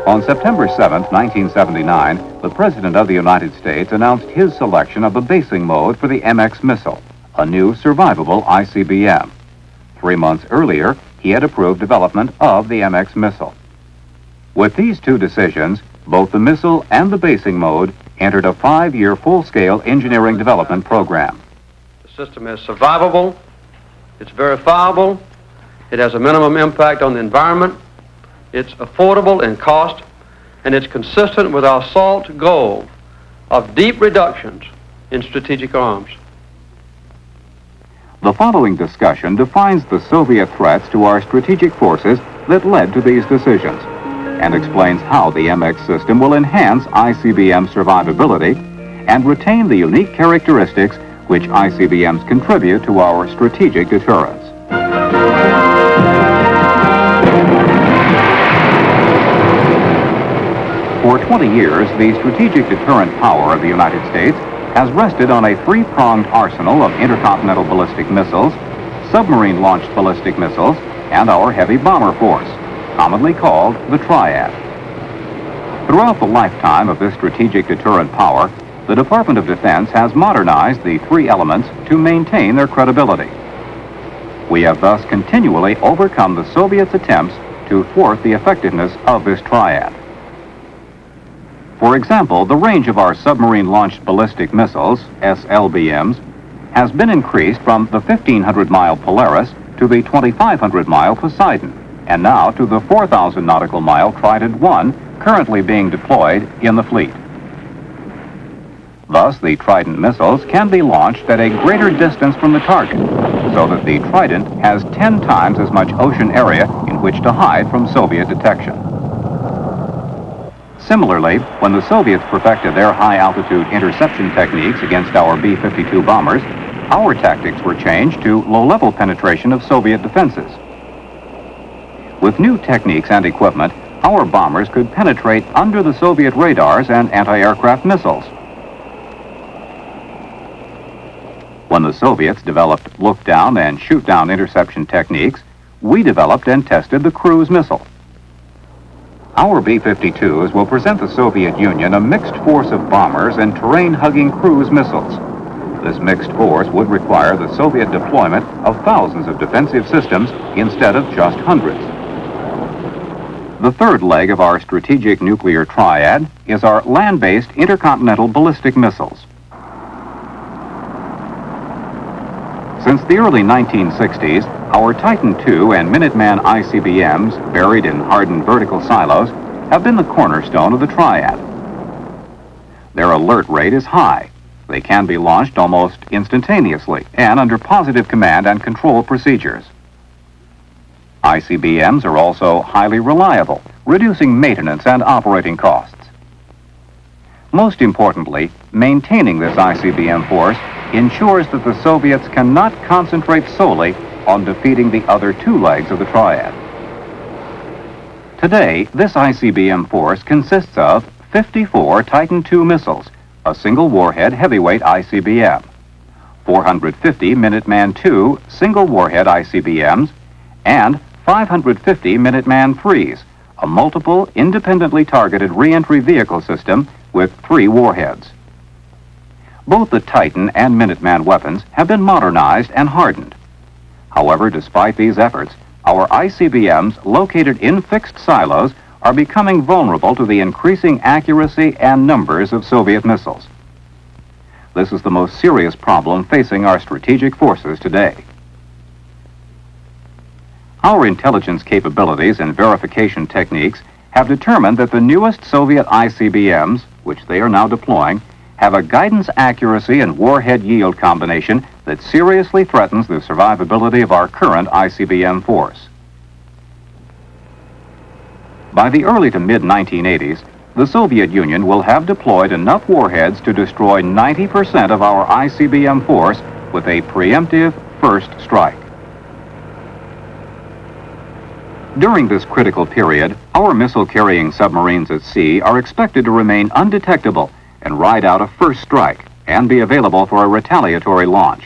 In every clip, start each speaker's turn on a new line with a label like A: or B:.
A: On September 7, 1979, the President of the United States announced his selection of the basing mode for the MX missile, a new survivable ICBM. 3 months earlier, he had approved development of the MX missile. With these two decisions, both the missile and the basing mode entered a 5-year full-scale engineering development program.
B: The system is survivable, it's verifiable, it has a minimum impact on the environment, it's affordable in cost, and it's consistent with our SALT goal of deep reductions in strategic arms.
A: The following discussion defines the Soviet threats to our strategic forces that led to these decisions, and explains how the MX system will enhance ICBM survivability and retain the unique characteristics which ICBMs contribute to our strategic deterrence. For 20 years, the strategic deterrent power of the United States has rested on a three-pronged arsenal of intercontinental ballistic missiles, submarine-launched ballistic missiles, and our heavy bomber force, commonly called the Triad. Throughout the lifetime of this strategic deterrent power, the Department of Defense has modernized the three elements to maintain their credibility. We have thus continually overcome the Soviets' attempts to thwart the effectiveness of this Triad. For example, the range of our submarine-launched ballistic missiles, SLBMs, has been increased from the 1,500-mile Polaris to the 2,500-mile Poseidon, and now to the 4,000 nautical mile Trident I, currently being deployed in the fleet. Thus, the Trident missiles can be launched at a greater distance from the target, so that the Trident has 10 times as much ocean area in which to hide from Soviet detection. Similarly, when the Soviets perfected their high-altitude interception techniques against our B-52 bombers, our tactics were changed to low-level penetration of Soviet defenses. With new techniques and equipment, our bombers could penetrate under the Soviet radars and anti-aircraft missiles. When the Soviets developed look-down and shoot-down interception techniques, we developed and tested the cruise missile. Our B-52s will present the Soviet Union a mixed force of bombers and terrain-hugging cruise missiles. This mixed force would require the Soviet deployment of thousands of defensive systems instead of just hundreds. The third leg of our strategic nuclear triad is our land-based intercontinental ballistic missiles. Since the early 1960s, our Titan II and Minuteman ICBMs, buried in hardened vertical silos, have been the cornerstone of the Triad. Their alert rate is high. They can be launched almost instantaneously and under positive command and control procedures. ICBMs are also highly reliable, reducing maintenance and operating costs. Most importantly, maintaining this ICBM force ensures that the Soviets cannot concentrate solely on defeating the other two legs of the Triad. Today, this ICBM force consists of 54 Titan II missiles, a single warhead heavyweight ICBM, 450 Minuteman II single warhead ICBMs, and 550 Minuteman IIIs, a multiple, independently targeted re-entry vehicle system with 3 warheads. Both the Titan and Minuteman weapons have been modernized and hardened. However, despite these efforts, our ICBMs located in fixed silos are becoming vulnerable to the increasing accuracy and numbers of Soviet missiles. This is the most serious problem facing our strategic forces today. Our intelligence capabilities and verification techniques have determined that the newest Soviet ICBMs, which they are now deploying, have a guidance accuracy and warhead yield combination that seriously threatens the survivability of our current ICBM force. By the early to mid-1980s, the Soviet Union will have deployed enough warheads to destroy 90% of our ICBM force with a preemptive first strike. During this critical period, our missile-carrying submarines at sea are expected to remain undetectable and ride out a first strike and be available for a retaliatory launch.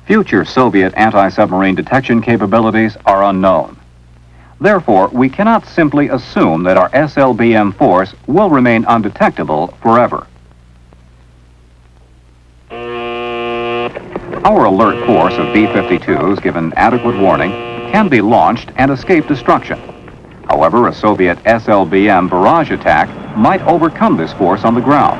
A: Future Soviet anti-submarine detection capabilities are unknown. Therefore, we cannot simply assume that our SLBM force will remain undetectable forever. Our alert force of B-52s, given adequate warning, can be launched and escape destruction. However, a Soviet SLBM barrage attack might overcome this force on the ground.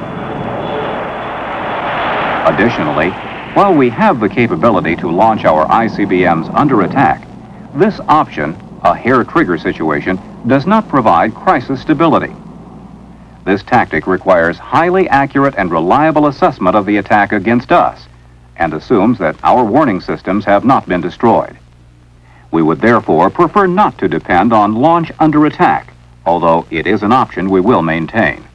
A: Additionally, while we have the capability to launch our ICBMs under attack, this option, a hair trigger situation, does not provide crisis stability. This tactic requires highly accurate and reliable assessment of the attack against us and assumes that our warning systems have not been destroyed. We would therefore prefer not to depend on launch under attack, although it is an option we will maintain.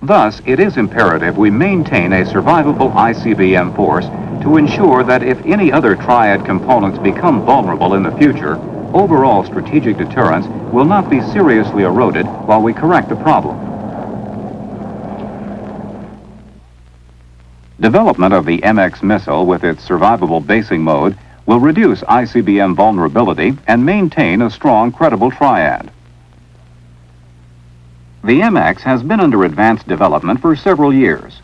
A: Thus, it is imperative we maintain a survivable ICBM force to ensure that if any other Triad components become vulnerable in the future, overall strategic deterrence will not be seriously eroded while we correct the problem. Development of the MX missile with its survivable basing mode will reduce ICBM vulnerability and maintain a strong, credible Triad. The MX has been under advanced development for several years.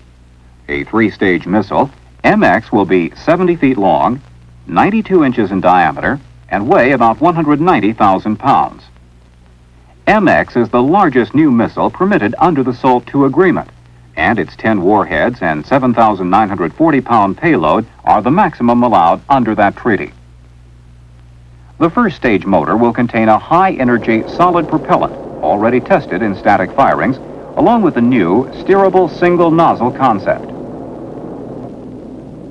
A: A three-stage missile, MX will be 70 feet long, 92 inches in diameter, and weigh about 190,000 pounds. MX is the largest new missile permitted under the SALT II agreement, and its 10 warheads and 7,940-pound payload are the maximum allowed under that treaty. The first stage motor will contain a high-energy solid propellant already tested in static firings, along with the new steerable single nozzle concept.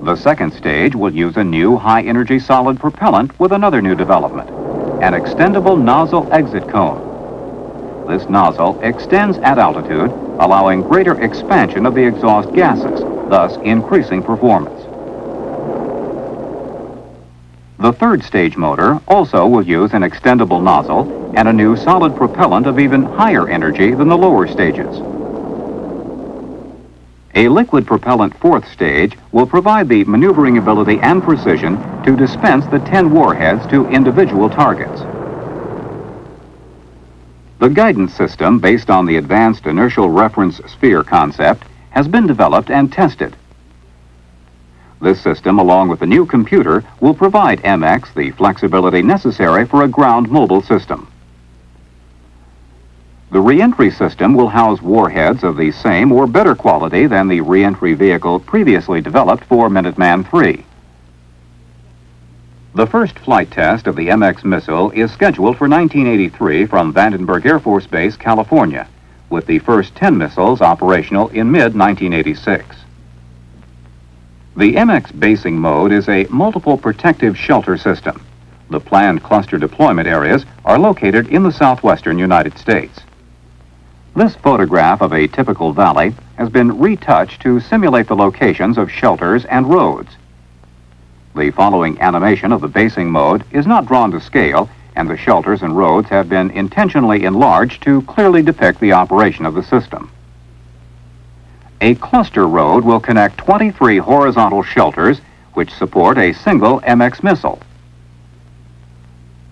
A: The second stage will use a new high-energy solid propellant with another new development, an extendable nozzle exit cone. This nozzle extends at altitude, allowing greater expansion of the exhaust gases, thus increasing performance. The third stage motor also will use an extendable nozzle and a new solid propellant of even higher energy than the lower stages. A liquid propellant fourth stage will provide the maneuvering ability and precision to dispense the 10 warheads to individual targets. The guidance system, based on the Advanced Inertial Reference Sphere concept, has been developed and tested. This system, along with the new computer, will provide MX the flexibility necessary for a ground mobile system. The reentry system will house warheads of the same or better quality than the reentry vehicle previously developed for Minuteman III. The first flight test of the MX missile is scheduled for 1983 from Vandenberg Air Force Base, California, with the first 10 missiles operational in mid-1986. The MX basing mode is a multiple protective shelter system. The planned cluster deployment areas are located in the southwestern United States. This photograph of a typical valley has been retouched to simulate the locations of shelters and roads. The following animation of the basing mode is not drawn to scale, and the shelters and roads have been intentionally enlarged to clearly depict the operation of the system. A cluster road will connect 23 horizontal shelters which support a single MX missile.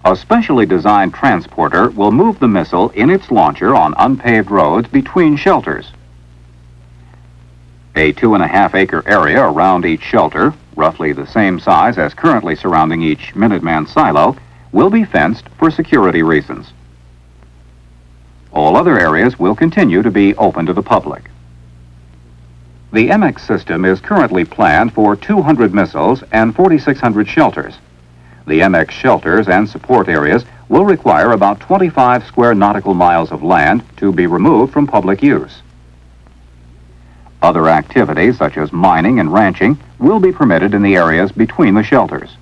A: A specially designed transporter will move the missile in its launcher on unpaved roads between shelters. A 2.5-acre area around each shelter, roughly the same size as currently surrounding each Minuteman silo, will be fenced for security reasons. All other areas will continue to be open to the public. The MX system is currently planned for 200 missiles and 4,600 shelters. The MX shelters and support areas will require about 25 square nautical miles of land to be removed from public use. Other activities, such as mining and ranching, will be permitted in the areas between the shelters.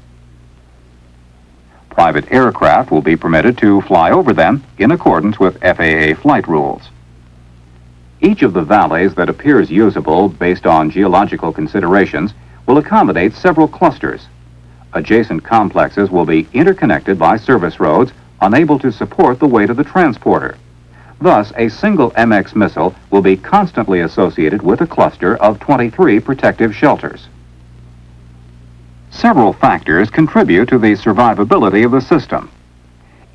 A: Private aircraft will be permitted to fly over them in accordance with FAA flight rules. Each of the valleys that appears usable based on geological considerations will accommodate several clusters. Adjacent complexes will be interconnected by service roads unable to support the weight of the transporter. Thus, a single MX missile will be constantly associated with a cluster of 23 protective shelters. Several factors contribute to the survivability of the system.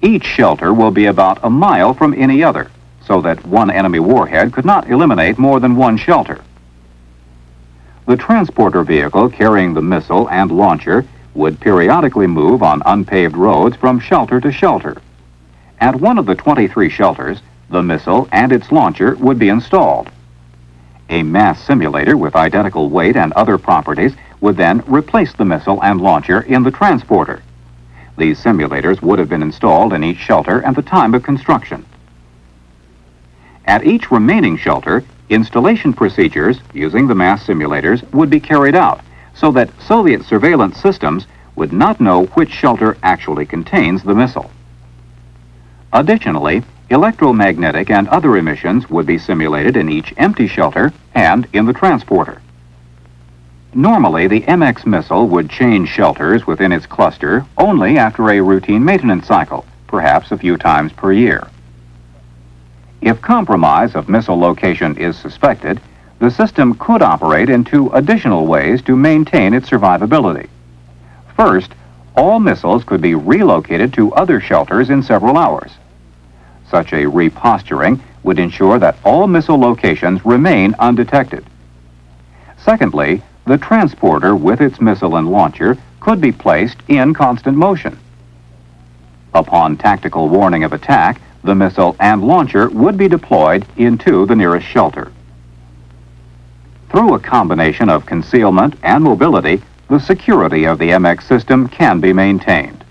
A: Each shelter will be about a mile from any other, so that one enemy warhead could not eliminate more than one shelter. The transporter vehicle carrying the missile and launcher would periodically move on unpaved roads from shelter to shelter. At one of the 23 shelters, the missile and its launcher would be installed. A mass simulator with identical weight and other properties would then replace the missile and launcher in the transporter. These simulators would have been installed in each shelter at the time of construction. At each remaining shelter, installation procedures using the mass simulators would be carried out so that Soviet surveillance systems would not know which shelter actually contains the missile. Additionally, electromagnetic and other emissions would be simulated in each empty shelter and in the transporter. Normally, the MX missile would change shelters within its cluster only after a routine maintenance cycle, perhaps a few times per year. If compromise of missile location is suspected, the system could operate in two additional ways to maintain its survivability. First, all missiles could be relocated to other shelters in several hours. Such a reposturing would ensure that all missile locations remain undetected. Secondly, the transporter with its missile and launcher could be placed in constant motion. Upon tactical warning of attack, the missile and launcher would be deployed into the nearest shelter. Through a combination of concealment and mobility, the security of the MX system can be maintained.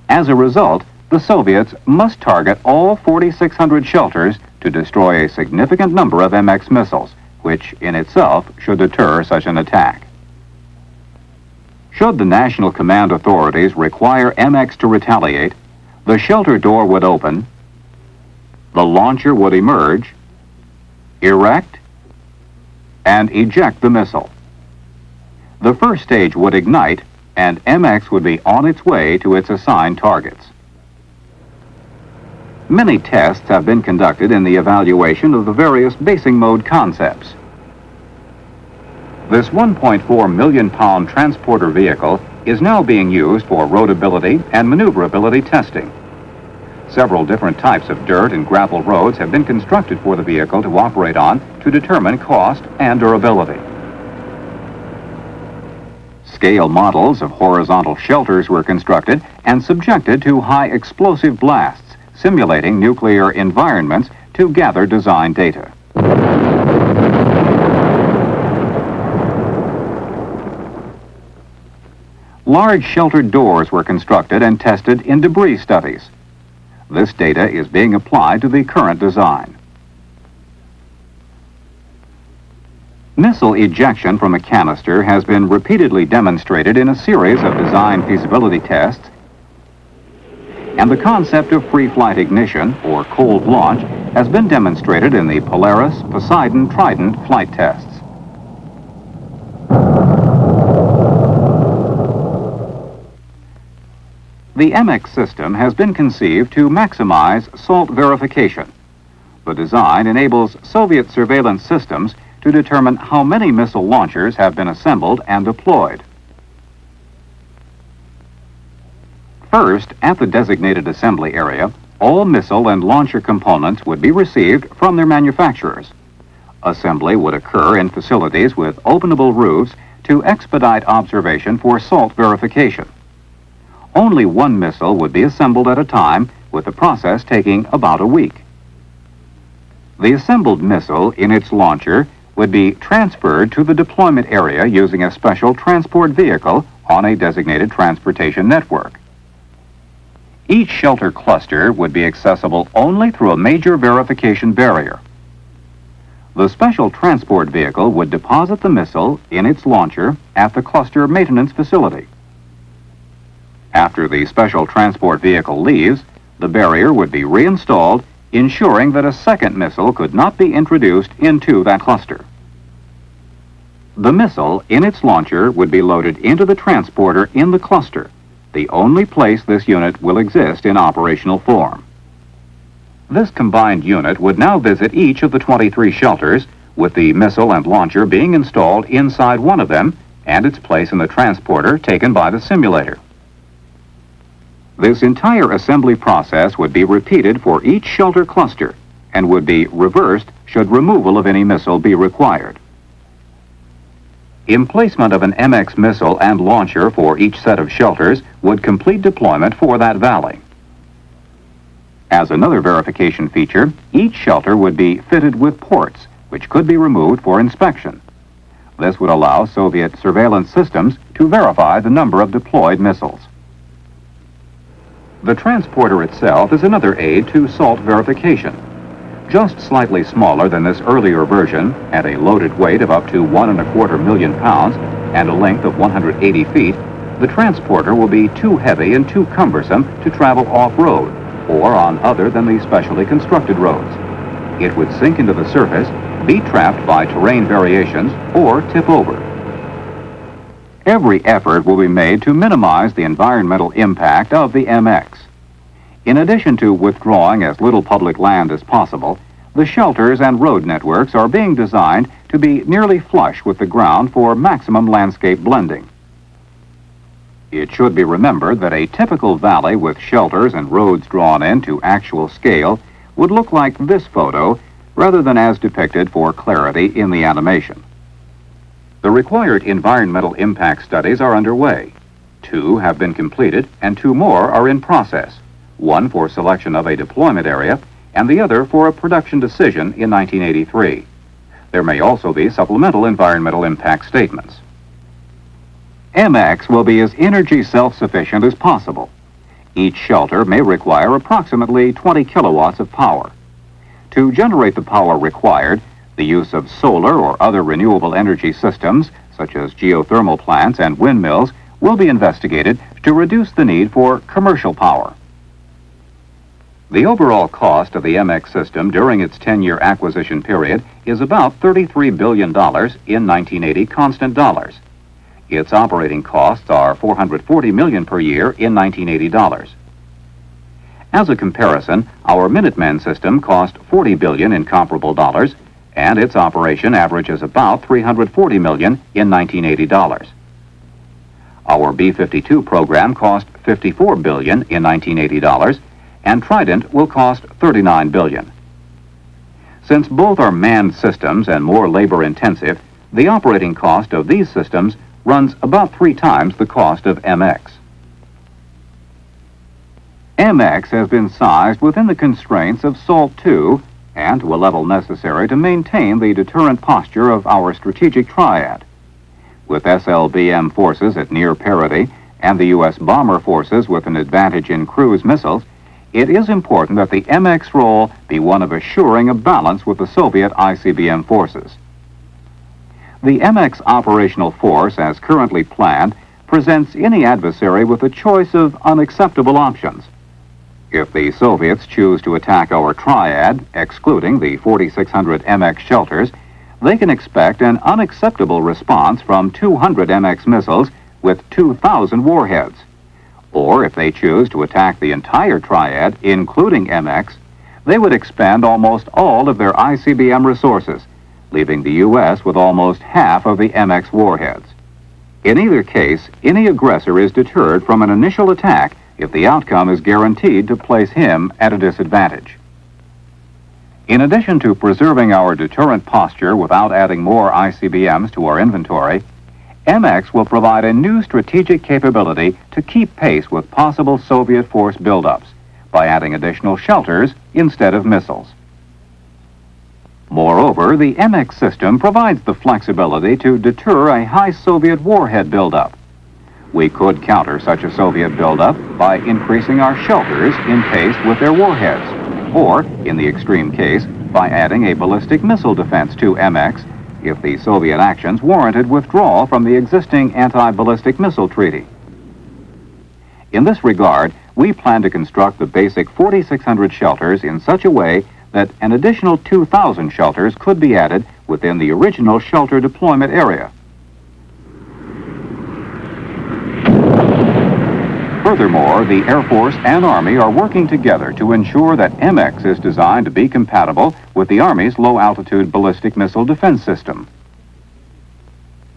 A: As a result, the Soviets must target all 4,600 shelters to destroy a significant number of MX missiles, which in itself should deter such an attack. Should the National Command authorities require MX to retaliate, the shelter door would open, the launcher would emerge, erect, and eject the missile. The first stage would ignite, and MX would be on its way to its assigned targets. Many tests have been conducted in the evaluation of the various basing mode concepts. This 1.4 million pound transporter vehicle is now being used for roadability and maneuverability testing. Several different types of dirt and gravel roads have been constructed for the vehicle to operate on to determine cost and durability. Scale models of horizontal shelters were constructed and subjected to high explosive blasts, simulating nuclear environments to gather design data. Large sheltered doors were constructed and tested in debris studies. This data is being applied to the current design. Missile ejection from a canister has been repeatedly demonstrated in a series of design feasibility tests, and the concept of free-flight ignition, or cold launch, has been demonstrated in the Polaris, Poseidon, Trident flight tests. The MX system has been conceived to maximize SALT verification. The design enables Soviet surveillance systems to determine how many missile launchers have been assembled and deployed. First, at the designated assembly area, all missile and launcher components would be received from their manufacturers. Assembly would occur in facilities with openable roofs to expedite observation for SALT verification. Only one missile would be assembled at a time, with the process taking about a week. The assembled missile in its launcher would be transferred to the deployment area using a special transport vehicle on a designated transportation network. Each shelter cluster would be accessible only through a major verification barrier. The special transport vehicle would deposit the missile in its launcher at the cluster maintenance facility. After the special transport vehicle leaves, the barrier would be reinstalled, ensuring that a second missile could not be introduced into that cluster. The missile in its launcher would be loaded into the transporter in the cluster, the only place this unit will exist in operational form. This combined unit would now visit each of the 23 shelters, with the missile and launcher being installed inside one of them and its place in the transporter taken by the simulator. This entire assembly process would be repeated for each shelter cluster and would be reversed should removal of any missile be required. Emplacement of an MX missile and launcher for each set of shelters would complete deployment for that valley. As another verification feature, each shelter would be fitted with ports, which could be removed for inspection. This would allow Soviet surveillance systems to verify the number of deployed missiles. The transporter itself is another aid to SALT verification. Just slightly smaller than this earlier version, at a loaded weight of up to 1.25 million pounds and a length of 180 feet, the transporter will be too heavy and too cumbersome to travel off-road or on other than the specially constructed roads. It would sink into the surface, be trapped by terrain variations, or tip over. Every effort will be made to minimize the environmental impact of the MX. In addition to withdrawing as little public land as possible, the shelters and road networks are being designed to be nearly flush with the ground for maximum landscape blending. It should be remembered that a typical valley with shelters and roads drawn in to actual scale would look like this photo rather than as depicted for clarity in the animation. The required environmental impact studies are underway. 2 have been completed and 2 more are in process, one for selection of a deployment area and the other for a production decision in 1983. There may also be supplemental environmental impact statements. MX will be as energy self-sufficient as possible. Each shelter may require approximately 20 kilowatts of power. To generate the power required, the use of solar or other renewable energy systems, such as geothermal plants and windmills, will be investigated to reduce the need for commercial power. The overall cost of the MX system during its 10-year acquisition period is about $33 billion in 1980 constant dollars. Its operating costs are $440 million per year in 1980 dollars. As a comparison, our Minuteman system cost $40 billion in comparable dollars, and its operation averages about $340 million in 1980 dollars. Our B-52 program cost $54 billion in 1980 dollars, and Trident will cost $39 billion. Since both are manned systems and more labor-intensive, the operating cost of these systems runs about 3 times the cost of MX. MX has been sized within the constraints of SALT II and to a level necessary to maintain the deterrent posture of our strategic triad. With SLBM forces at near parity and the U.S. bomber forces with an advantage in cruise missiles, it is important that the MX role be one of assuring a balance with the Soviet ICBM forces. The MX operational force, as currently planned, presents any adversary with a choice of unacceptable options. If the Soviets choose to attack our triad, excluding the 4,600 MX shelters, they can expect an unacceptable response from 200 MX missiles with 2,000 warheads. Or if they choose to attack the entire triad, including MX, they would expend almost all of their ICBM resources, leaving the U.S. with almost half of the MX warheads. In either case, any aggressor is deterred from an initial attack if the outcome is guaranteed to place him at a disadvantage. In addition to preserving our deterrent posture without adding more ICBMs to our inventory, MX will provide a new strategic capability to keep pace with possible Soviet force buildups by adding additional shelters instead of missiles. Moreover, the MX system provides the flexibility to deter a high Soviet warhead buildup. We could counter such a Soviet buildup by increasing our shelters in pace with their warheads, or, in the extreme case, by adding a ballistic missile defense to MX if the Soviet actions warranted withdrawal from the existing anti-ballistic missile treaty. In this regard, we plan to construct the basic 4,600 shelters in such a way that an additional 2,000 shelters could be added within the original shelter deployment area. Furthermore, the Air Force and Army are working together to ensure that MX is designed to be compatible with the Army's low-altitude ballistic missile defense system.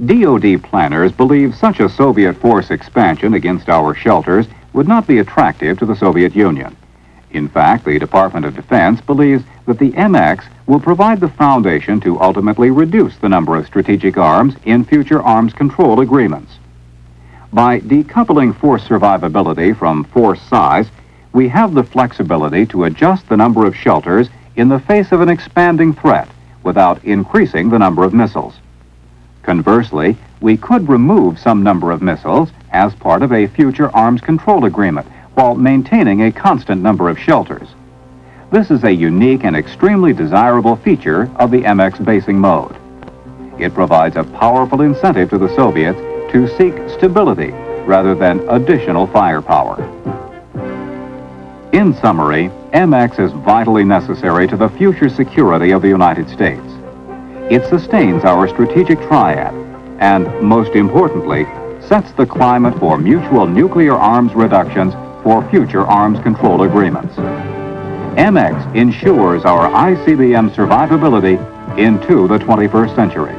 A: DoD planners believe such a Soviet force expansion against our shelters would not be attractive to the Soviet Union. In fact, the Department of Defense believes that the MX will provide the foundation to ultimately reduce the number of strategic arms in future arms control agreements. By decoupling force survivability from force size, we have the flexibility to adjust the number of shelters in the face of an expanding threat without increasing the number of missiles. Conversely, we could remove some number of missiles as part of a future arms control agreement while maintaining a constant number of shelters. This is a unique and extremely desirable feature of the MX basing mode. It provides a powerful incentive to the Soviets to seek stability rather than additional firepower. In summary, MX is vitally necessary to the future security of the United States. It sustains our strategic triad and, most importantly, sets the climate for mutual nuclear arms reductions for future arms control agreements. MX ensures our ICBM survivability into the 21st century.